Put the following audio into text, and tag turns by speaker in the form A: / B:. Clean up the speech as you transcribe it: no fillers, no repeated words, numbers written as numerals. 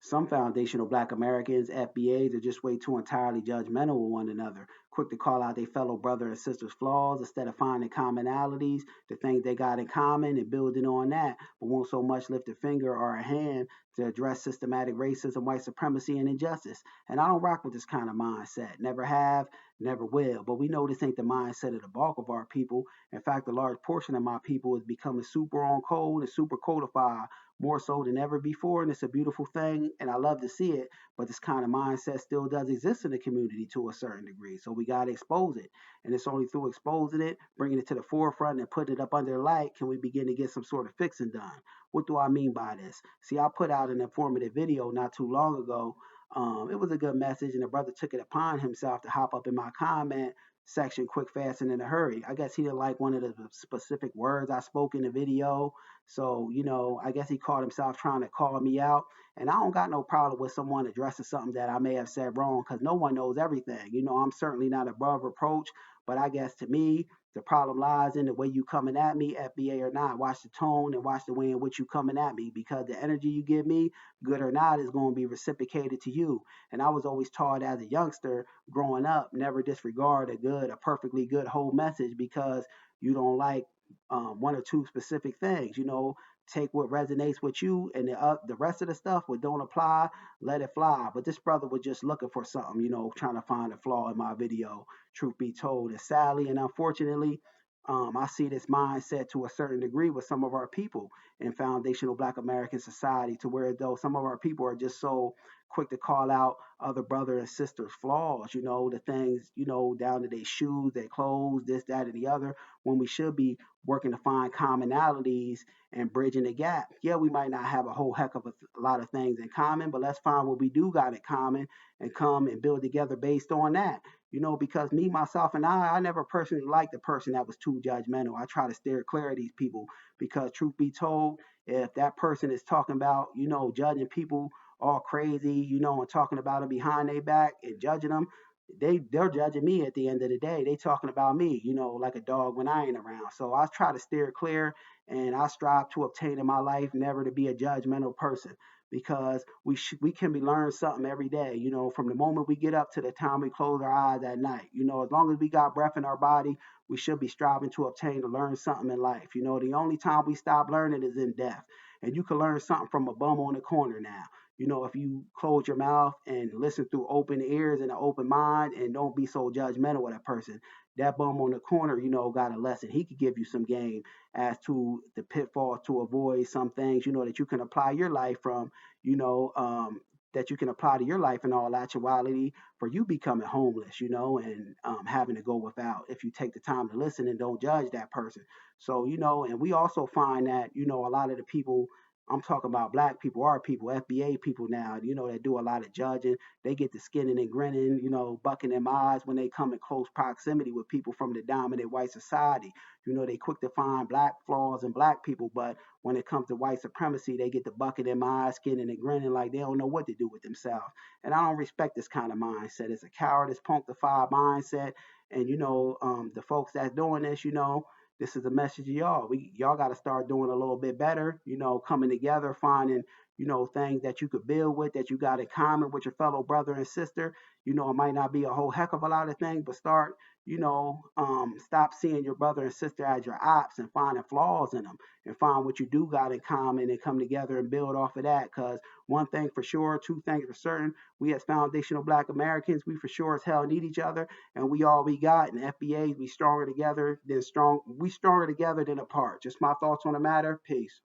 A: Some foundational Black Americans, FBAs, are just way too entirely judgmental with one another, quick to call out their fellow brother and sister's flaws instead of finding commonalities, the things they got in common and building on that, but won't so much lift a finger or a hand to address systematic racism, white supremacy, and injustice. And I don't rock with this kind of mindset. Never have, never will. But we know this ain't the mindset of the bulk of our people. In fact, a large portion of my people is becoming super on code and super codified more so than ever before. And it's a beautiful thing. And I love to see it. But this kind of mindset still does exist in the community to a certain degree. So we got to expose it. And it's only through exposing it, bringing it to the forefront, and putting it up under the light can we begin to get some sort of fixing done. What do I mean by this? See, I put out an informative video not too long ago. It was a good message, and the brother took it upon himself to hop up in my comment section quick, fast, and in a hurry. I guess he didn't like one of the specific words I spoke in the video. So, I guess he caught himself trying to call me out. And I don't got no problem with someone addressing something that I may have said wrong because no one knows everything. I'm certainly not above reproach, but I guess to me, the problem lies in the way you coming at me, FBA or not. Watch the tone and watch the way in which you coming at me because the energy you give me, good or not, is going to be reciprocated to you. And I was always taught as a youngster growing up, never disregard a perfectly good whole message because you don't like one or two specific things. Take what resonates with you, and the rest of the stuff what don't apply, let it fly. But this brother was just looking for something, trying to find a flaw in my video. Truth be told, and sadly and unfortunately, I see this mindset to a certain degree with some of our people in foundational Black American society, to where though some of our people are just so quick to call out other brother and sisters flaws, the things, down to their shoes, their clothes, this, that, and the other, when we should be working to find commonalities and bridging the gap. Yeah, we might not have a whole heck of a lot of things in common, but let's find what we do got in common and come and build together based on that. Because me, myself, and I never personally liked the person that was too judgmental. I try to steer clear of these people because, truth be told, if that person is talking about, judging people all crazy, and talking about them behind their back and judging them, they're judging me at the end of the day. They talking about me, like a dog when I ain't around. So I try to steer clear, and I strive to obtain in my life never to be a judgmental person because we can be learn something every day. From the moment we get up to the time we close our eyes at night. As long as we got breath in our body, we should be striving to obtain to learn something in life. The only time we stop learning is in death, and you can learn something from a bum on the corner now. If you close your mouth and listen through open ears and an open mind and don't be so judgmental with that person, that bum on the corner, got a lesson. He could give you some game as to the pitfalls to avoid, some things, that you can apply your life from, you know, um, that you can apply to your life in all actuality for you becoming homeless, and having to go without if you take the time to listen and don't judge that person. So, and we also find that, a lot of the people, I'm talking about Black people, our people, FBA people now, that do a lot of judging. They get the skinning and grinning, bucking them eyes when they come in close proximity with people from the dominant white society. They quick to find Black flaws in Black people, but when it comes to white supremacy, they get the bucking them eyes, skinning and grinning like they don't know what to do with themselves. And I don't respect this kind of mindset. It's a cowardice, punctified mindset. And, the folks that's doing this, this is a message to y'all. Y'all got to start doing a little bit better, coming together, finding, things that you could build with, that you got in common with your fellow brother and sister. It might not be a whole heck of a lot of things, but start, stop seeing your brother and sister as your ops and finding flaws in them and find what you do got in common and come together and build off of that. Because one thing for sure, two things for certain, we as foundational Black Americans, we for sure as hell need each other, and we all we got. And FBAs, we stronger together than apart. Just my thoughts on the matter. Peace.